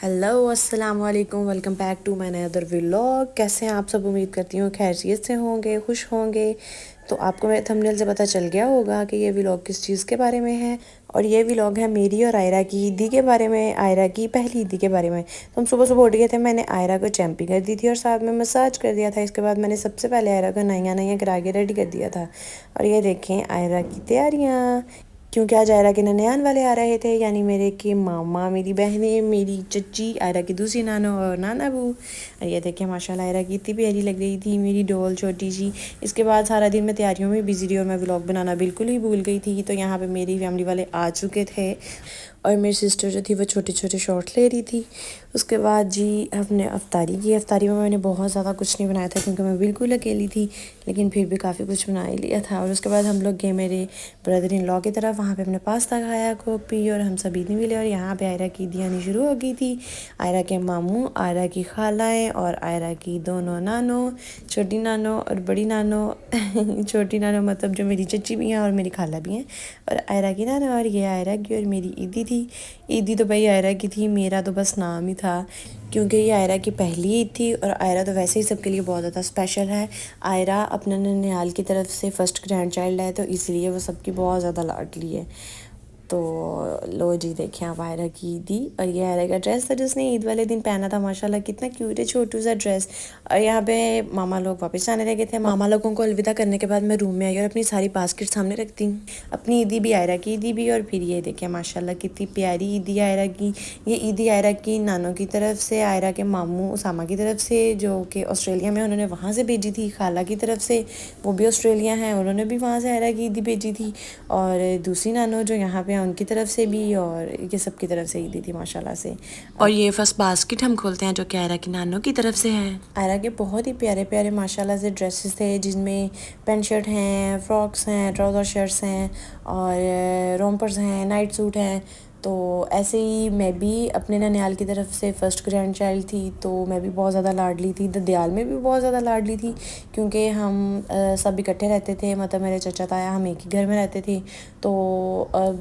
Hello अस्सलाम वालेकुम, welcome back to my another vlog. कैसे हैं आप सब? उम्मीद करती हूँ खैरियत से होंगे, खुश होंगे। तो आपको मेरे थंबनेल से पता चल गया होगा कि ये व्लॉग किस चीज़ के बारे में है। और ये व्लॉग है मेरी और आयरा की ईदी के बारे में, आयरा की पहली ईदी के बारे में। तो हम सुबह सुबह उठ गए थे, मैंने आयरा को चैम्पी कर दी थी और साथ में मसाज कर दिया था। इसके बाद मैंने सबसे पहले आयरा को नया नया करा के रेडी कर दिया था। और ये देखें आयरा की तैयारियाँ, क्योंकि आज आयरा के ननयान वाले आ रहे थे, यानी मेरे के मामा, मेरी बहनें, मेरी चच्ची, आयरा की दूसरी नानो और नाना बू। और ये देखिए माशाल्लाह आयरा की इतनी प्यारी लग रही थी मेरी डॉल छोटी सी। इसके बाद सारा दिन मैं तैयारियों में बिजी रही और मैं व्लॉग बनाना बिल्कुल ही भूल गई थी। तो यहाँ पे मेरी फैमिली वाले आ चुके थे और मेरी सिस्टर जो थी वो छोटे छोटे शॉट ले रही थी। उसके बाद जी हमने अफ्तारी की। अफ्तारी में मैंने बहुत ज़्यादा कुछ नहीं बनाया था क्योंकि मैं बिल्कुल अकेली थी, लेकिन फिर भी काफ़ी कुछ बना ही लिया था। और उसके बाद हम लोग गए मेरे ब्रदर इन लॉ की तरफ, वहाँ पे हमने पास्ता खाया, कोक पी और हम सब ईद में मिले। और यहाँ पे आयरा की ईदी आनी शुरू हो गई थी। आयरा के मामू, आयरा की खालाएँ और आयरा की दोनों नानो, छोटी नानो और बड़ी नानो छोटी नानो मतलब जो मेरी चच्ची भी हैं और मेरी खाला भी हैं, और आयरा की नानो। और ये आयरा की और मेरी ईदी थी। ईदी तो भाई आयरा की थी, मेरा तो बस नाम ही था, क्योंकि ये आयरा की पहली ईद थी। और आयरा तो वैसे ही सबके लिए बहुत ज़्यादा स्पेशल है। आयरा अपने ननिहाल की तरफ से फर्स्ट ग्रैंड चाइल्ड है, तो इसलिए वो सबकी बहुत ज़्यादा लाडली है। तो लो जी देखें आप आयरा की ईदी। और ये आयरा का ड्रेस था जिसने ईद वाले दिन पहना था, माशाल्लाह कितना क्यूट है छोटू सा ड्रेस। और यहाँ पे मामा लोग वापस आने लगे थे। मामा लोगों को अलविदा करने के बाद मैं रूम में आई और अपनी सारी बास्केट सामने रखती हूँ, अपनी ईदी भी, आयरा की ईदी भी। और फिर ये देखें माशाल्लाह कितनी प्यारी ईदी आयरा की। ये ईदी आयरा की नानों की तरफ से, आयरा के मामू उसामा की तरफ से जो कि ऑस्ट्रेलिया में, उन्होंने वहाँ से भेजी थी। खाला की तरफ से, वो भी ऑस्ट्रेलिया हैं, उन्होंने भी वहाँ से आयरा की ईदी भेजी थी। और दूसरी नानो जो यहाँ पे हैं उनकी तरफ से भी, और ये सब की तरफ से ईदी थी माशाल्लाह से। और ये फर्स्ट बास्केट हम खोलते हैं जो कि आयरा की नानों की तरफ से है। आयरा के बहुत ही प्यारे प्यारे माशाल्लाह से ड्रेसेस थे, जिनमें पैंट शर्ट हैं, फ्रॉक्स हैं, ट्राउज़र शर्ट्स हैं और रोम्पर्स हैं, नाइट सूट हैं। तो ऐसे ही मैं भी अपने ननिहाल की तरफ से फ़र्स्ट ग्रैंड चाइल्ड थी, तो मैं भी बहुत ज़्यादा लाडली थी। ददियाल में भी बहुत ज़्यादा लाडली थी, क्योंकि हम सब इकट्ठे रहते थे, मतलब मेरे चचा ताया हम एक ही घर में रहते थे। तो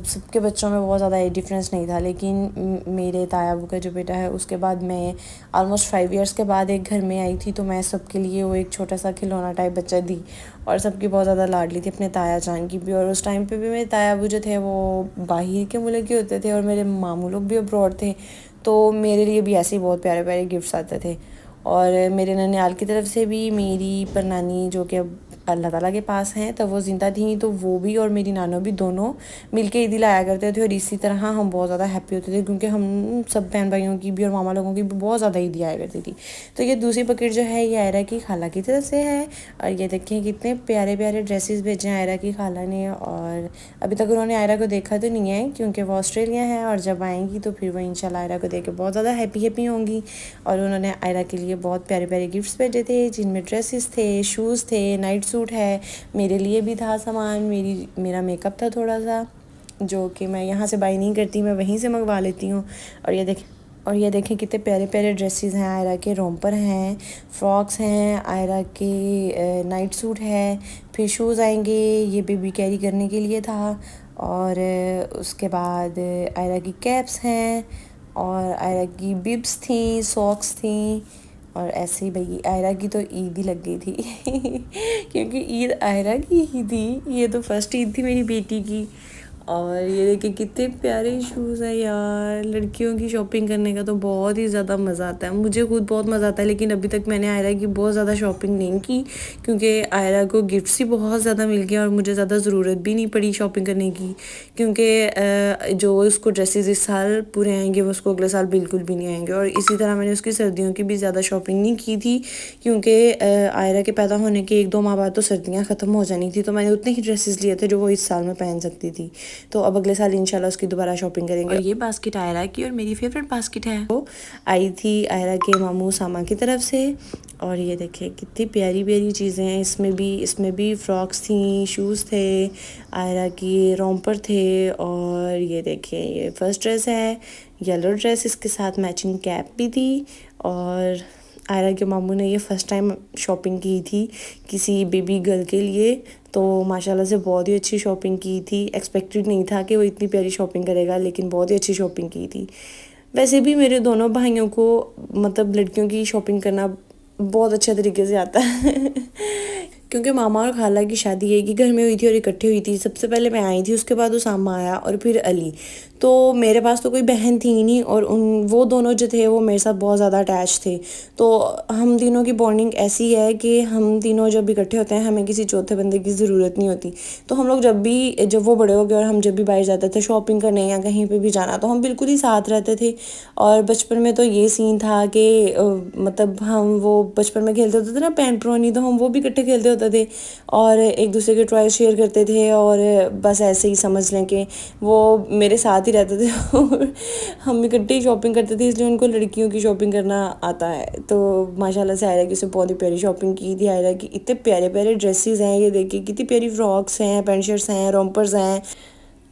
सबके बच्चों में बहुत ज़्यादा डिफरेंस नहीं था, लेकिन मेरे ताया बू का जो बेटा है उसके बाद मैं ऑलमोस्ट 5 इयर्स के बाद एक घर में आई थी, तो मैं सबके लिए वो एक छोटा सा खिलौना टाइप बच्चा थी और सबकी बहुत ज़्यादा लाडली थी, अपने ताया जान की भी। और उस टाइम पे भी मेरे ताया बू जो थे वो बाहर के मुल्क के होते थे और मेरे मामू लोग भी अब्रॉड थे, तो मेरे लिए भी ऐसे ही बहुत प्यारे प्यारे गिफ्ट्स आते थे। और मेरे ननिहाल की तरफ से भी मेरी परनानी जो कि अब अल्लाह ताला के पास हैं, तो वो ज़िंदा थी, तो वो भी और मेरी नानो भी दोनों मिलके ईदी लाया करते थे। और इसी तरह हम बहुत ज़्यादा हैप्पी होते थे, क्योंकि हम सब बहन भाइयों की भी और मामा लोगों की भी बहुत ज़्यादा ईदी आया करती थी। तो ये दूसरी बकेट जो है ये आयरा की खाला की तरफ से है। और ये देखें कितने प्यारे प्यारे ड्रेसेस भेजे हैं आयरा की खाला ने। और अभी तक उन्होंने आयरा को देखा तो नहीं है, क्योंकि वो ऑस्ट्रेलिया है, और जब आएंगी तो फिर वो इंशाल्लाह आयरा को देख के बहुत ज़्यादा हैप्पी होंगी। और उन्होंने आयरा के लिए बहुत प्यारे प्यारे गिफ्ट्स भेजे थे, जिनमें ड्रेसेस थे, शूज़ थे, नाइट सूट है, मेरे लिए भी था सामान, मेरा मेकअप था थोड़ा सा, जो कि मैं यहाँ से बाई नहीं करती, मैं वहीं से मंगवा लेती हूँ। और ये देखें कितने प्यारे प्यारे ड्रेसेस हैं आयरा के, रोम्पर हैं, फ्रॉक्स हैं, आयरा के नाइट सूट है, फिर शूज़ आएंगे, ये बेबी कैरी करने के लिए था। और उसके बाद आयरा की कैप्स हैं, और आयरा की बिब्स थी, सॉक्स थी। और ऐसे ही भाई आयरा की तो ईद ही लग गई थी क्योंकि ईद आयरा की ही थी, ये तो फर्स्ट ईद थी मेरी बेटी की। और ये देखिए कितने प्यारे शूज़ हैं यार। लड़कियों की शॉपिंग करने का तो बहुत ही ज़्यादा मज़ा आता है, मुझे खुद बहुत मज़ा आता है, लेकिन अभी तक मैंने आयरा की बहुत ज़्यादा शॉपिंग नहीं की, क्योंकि आयरा को गिफ्ट्स ही बहुत ज़्यादा मिल गया और मुझे ज़्यादा ज़रूरत भी नहीं पड़ी शॉपिंग करने की, क्योंकि जो उसको ड्रेसेस इस साल पूरे आएंगे वो उसको अगले साल बिल्कुल भी नहीं आएंगे। और इसी तरह मैंने उसकी सर्दियों की भी ज़्यादा शॉपिंग नहीं की थी, क्योंकि आयरा के पैदा होने के 1-2 माह बाद तो सर्दियाँ ख़त्म हो जानी थी, तो मैंने उतने ही ड्रेसेस लिए थे जो वो इस साल में पहन सकती थी। तो अब अगले साल इंशाल्लाह उसकी दोबारा शॉपिंग करेंगे। और ये बास्केट आयरा की और मेरी फेवरेट बास्केट है, वो आई थी आयरा के मामू सामा की तरफ से। और ये देखिए कितनी प्यारी प्यारी चीज़ें हैं, इसमें भी फ्रॉक्स थी, शूज़ थे, आयरा की रोम्पर थे। और ये देखिए ये फर्स्ट ड्रेस है, येलो ड्रेस, इसके साथ मैचिंग कैप भी थी। और आयरा के मामू ने ये फ़र्स्ट टाइम शॉपिंग की थी किसी बेबी गर्ल के लिए, तो माशाल्लाह से बहुत ही अच्छी शॉपिंग की थी। एक्सपेक्टेड नहीं था कि वो इतनी प्यारी शॉपिंग करेगा, लेकिन बहुत ही अच्छी शॉपिंग की थी। ویسے بھی میرے دونوں بھائیوں کو مطلب لڑکیوں کی شاپنگ کرنا بہت اچھے طریقے سے آتا ہے کیونکہ ماما اور خالہ کی شادی ایک ہی گھر میں ہوئی تھی اور اکٹھے ہوئی تھی. سب سے پہلے میں آئی تھی، اس کے بعد اسامہ آیا اور پھر علی. تو میرے پاس تو کوئی بہن تھی ہی نہیں، اور وہ دونوں جو تھے وہ میرے ساتھ بہت زیادہ اٹیچ تھے. تو ہم تینوں کی بانڈنگ ایسی ہے کہ ہم تینوں جب اکٹھے ہوتے ہیں ہمیں کسی چوتھے بندے کی ضرورت نہیں ہوتی. تو ہم لوگ جب وہ بڑے ہو گئے اور ہم جب بھی باہر جاتے تھے شاپنگ کرنے یا کہیں پہ بھی جانا، تو ہم بالکل ہی ساتھ رہتے تھے. اور بچپن میں تو یہ سین تھا کہ مطلب ہم وہ بچپن میں کھیلتے ہوتے تھے نا پین پرونی، تو ہم وہ بھی اکٹھے کھیلتے ہوتے تھے اور ایک دوسرے کے ٹوائز شیئر کرتے تھے. اور بس ایسے ہی سمجھ لیں کہ وہ میرے ساتھ ہی رہتے تھے اور ہم اکٹھے ہی شاپنگ کرتے تھے، اس لیے ان کو لڑکیوں کی شاپنگ کرنا آتا ہے. تو ماشاء اللہ سے آئرہ کی اسے بہت ہی پیاری شاپنگ کی تھی. آئرہ کی اتنے پیارے پیارے ڈریسز ہیں، یہ دیکھیں کتنی پیاری فراکس ہیں، پینٹ شرٹس ہیں، رومپرز ہیں.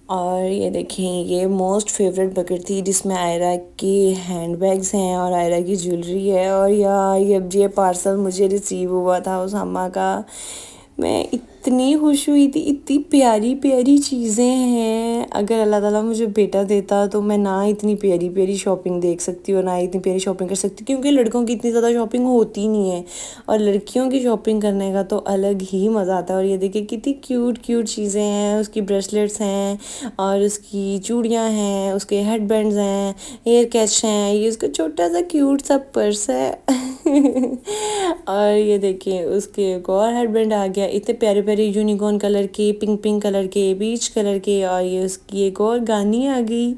اور یہ دیکھیں یہ موسٹ فیوریٹ بکٹ تھی جس میں آئرہ کی ہینڈ بیگز ہیں اور آئرہ کی جیولری ہے. اور یہ پارسل مجھے ریسیو ہوا تھا اسامہ کا، میں اتنی خوش ہوئی تھی. اتنی پیاری پیاری چیزیں ہیں. اگر اللہ تعالیٰ مجھے بیٹا دیتا تو میں نہ اتنی پیاری پیاری شاپنگ دیکھ سکتی اور نہ اتنی پیاری شاپنگ کر سکتی، کیونکہ لڑکوں کی اتنی زیادہ شاپنگ ہوتی نہیں ہے اور لڑکیوں کی شاپنگ کرنے کا تو الگ ہی مزہ آتا ہے. اور یہ دیکھیں کتنی کیوٹ کیوٹ چیزیں ہیں، اس کی بریسلیٹس ہیں اور اس کی چوڑیاں ہیں، اس کے ہیڈ بینڈز ہیں، ایئر کیچ ہیں، یہ اس کا چھوٹا سا کیوٹ سا پرس ہے اور یہ دیکھیں اس کے ایک اور ہیڈ بینڈ آ گیا، اتنے پیارے پیارے یونیکارن کلر کے، پنک پنک کلر کے، بیچ کلر کے. اور یہ اس کی ایک اور گانی آ گئی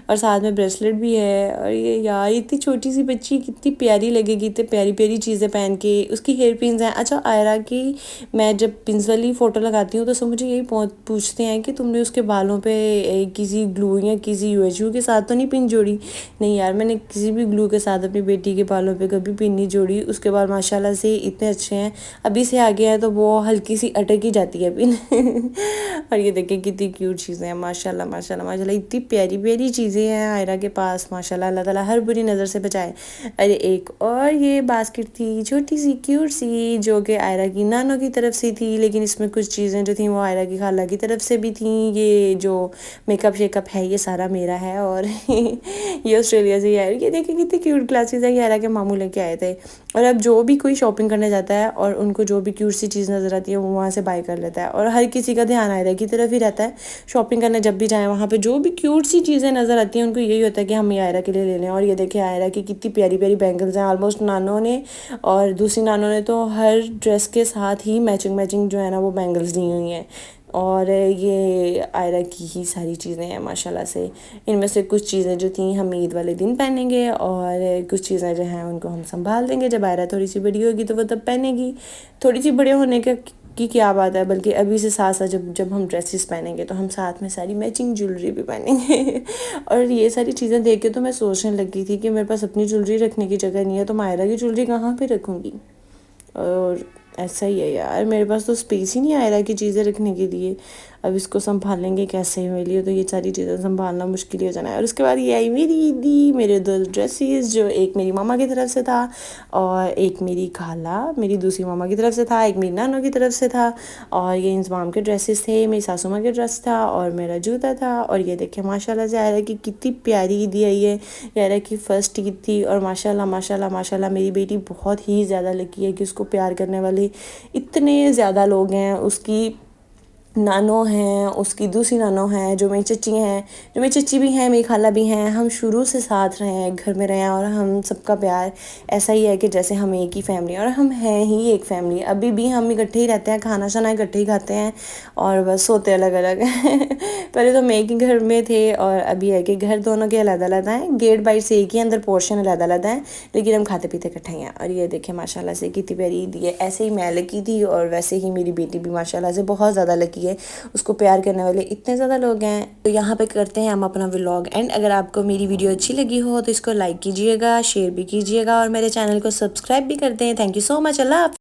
اور ساتھ میں بریسلیٹ بھی ہے. اور یہ یار اتنی چھوٹی سی بچی کتنی پیاری لگے گی اتنی پیاری پیاری چیزیں پہن کے. اس کی ہیئر پنز ہیں. اچھا آئرہ کی میں جب پنز والی فوٹو لگاتی ہوں تو سب مجھے یہی پوچھتے ہیں کہ تم نے اس کے بالوں پہ کسی گلو یا کسی یو ایچ یو کے ساتھ تو نہیں پن جوڑی؟ نہیں یار، میں نے کسی بھی گلو کے ساتھ اپنی بیٹی کے بالوں پہ کبھی پن نہیں جوڑی. اس کے بال ماشاء اللہ سے اتنے اچھے ہیں، ابھی سے آگے ہے تو وہ ہلکی سی اٹک ہی جاتی ہے پن اور یہ دیکھیں کتنی کیوٹ چیزیں ہیں، ماشاء اللہ ماشاء اللہ ماشاء اللہ اتنی پیاری پیاری چیزیں ہیں آئرہ کے پاس. ماشاء اللہ، اللہ تعالیٰ ہر بری نظر سے بچائے. ارے ایک اور یہ باسکٹ تھی چھوٹی سی کیوٹ سی، جو کہ آئرہ کی نانوں کی طرف سے تھی، لیکن اس میں کچھ چیزیں جو تھیں وہ آئرہ کی خالہ کی طرف سے بھی تھیں. یہ جو میک اپ شیک اپ ہے یہ سارا میرا ہے اور یہ آسٹریلیا سے ہی آئے. یہ دیکھیں کتنی کیوٹ کلاسز ہیں، یہ آئرہ کے ماموں لے کے آئے تھے. اور اب جو بھی کوئی شاپنگ کرنے جاتا ہے اور ان کو جو بھی کیوٹ سی چیز نظر آتی ہے وہ وہاں سے بائی کر لیتا ہے. اور ہر کسی کا دھیان آئرہ کی طرف ہی رہتا ہے شاپنگ کرنے. جب بھی جائیں وہاں پہ جو بھی کیوٹ سی چیزیں نظر آتی ہیں ان کو یہی ہوتا ہے کہ ہم یہ آئرہ کے لیے لے لیں. اور یہ دیکھیں آئرہ کی کتنی پیاری پیاری بینگلز ہیں. آلموسٹ نانوں نے اور دوسری نانوں نے تو ہر ڈریس کے ساتھ ہی میچنگ میچنگ جو ہے نا وہ بینگلز دی ہوئی ہیں. اور یہ آئرہ کی ہی ساری چیزیں ہیں ماشاء اللہ سے. ان میں سے کچھ چیزیں جو تھیں ہم عید والے دن پہنیں گے اور کچھ چیزیں جو ہیں ان کو ہم سنبھال دیں گے. جب آئرہ تھوڑی سی بڑی ہوگی تو وہ تب پہنے گی. تھوڑی سی بڑے ہونے کی کیا بات ہے، بلکہ ابھی سے ساتھ ساتھ جب ہم ڈریسز پہنیں گے تو ہم ساتھ میں ساری میچنگ جیولری بھی پہنیں گے اور یہ ساری چیزیں دیکھ کے تو میں سوچنے لگی تھی کہ میرے پاس اپنی جیولری رکھنے کی جگہ نہیں ہے تو میں آئرہ کی جیولری کہاں پہ رکھوں گی. اور ایسا ہی ہے یار، میرے پاس تو اسپیس ہی نہیں آئرہ کی چیزیں رکھنے کے لیے. اب اس کو سنبھالیں گے کیسے میرے لیے، تو یہ ساری چیزیں سنبھالنا مشکل ہی ہو جانا ہے. اور اس کے بعد یہ آئی میری عیدی، میرے دو ڈریسز، جو ایک میری ماما کی طرف سے تھا اور ایک میری خالہ میری دوسری ماما کی طرف سے تھا، ایک میری نانوں کی طرف سے تھا. اور یہ انضمام کے ڈریسز تھے، میری ساسو ماں کے ڈریس تھا اور میرا جوتا تھا. اور یہ دیکھیں ماشاء اللہ سے آئرہ کی کتنی پیاری عیدی آئی ہے. یہ آئرہ کی فرسٹ عید تھی اور ماشاء اللہ ماشاء اللہ ماشاء اللہ میری بیٹی بہت ہی زیادہ لکی ہے کہ اس کو پیار کرنے والے اتنے زیادہ لوگ ہیں. اس کی نانوں ہیں، اس کی دوسری نانوں ہیں، جو میری چچی ہیں، جو میری چچی بھی ہیں، میری خالہ بھی ہیں. ہم شروع سے ساتھ رہے ہیں، گھر میں رہے ہیں اور ہم سب کا پیار ایسا ہی ہے کہ جیسے ہم ایک ہی فیملی اور ہم ہیں ہی ایک فیملی. ابھی بھی ہم اکٹھے ہی رہتے ہیں، کھانا شانا اکٹھے ہی کھاتے ہیں اور بس سوتے الگ الگ ہیں پہلے تو ہم ایک ہی گھر میں تھے اور ابھی ہے کہ گھر دونوں کے علیحدہ علیحدہ ہیں. گیٹ باہر سے ایک ہی، اندر پورشن علیحدہ علیحدہ ہیں، لیکن ہم کھاتے پیتے اکٹھے ہیں. اور یہ دیکھیں ماشاء اللہ سے کتنی پیاری عیدی ہے. ایسے ہی میں لکی تھی اور ویسے ہی میری بیٹی بھی ماشاء اللہ سے بہت زیادہ لکی ہے. اس کو پیار کرنے والے اتنے زیادہ لوگ ہیں. تو یہاں پہ کرتے ہیں ہم اپنا ولاگ اینڈ. اگر آپ کو میری ویڈیو اچھی لگی ہو تو اس کو لائک کیجیے گا، شیئر بھی کیجیے گا اور میرے چینل کو سبسکرائب بھی کر دیں. تھینک یو سو مچ. اللہ حافظ.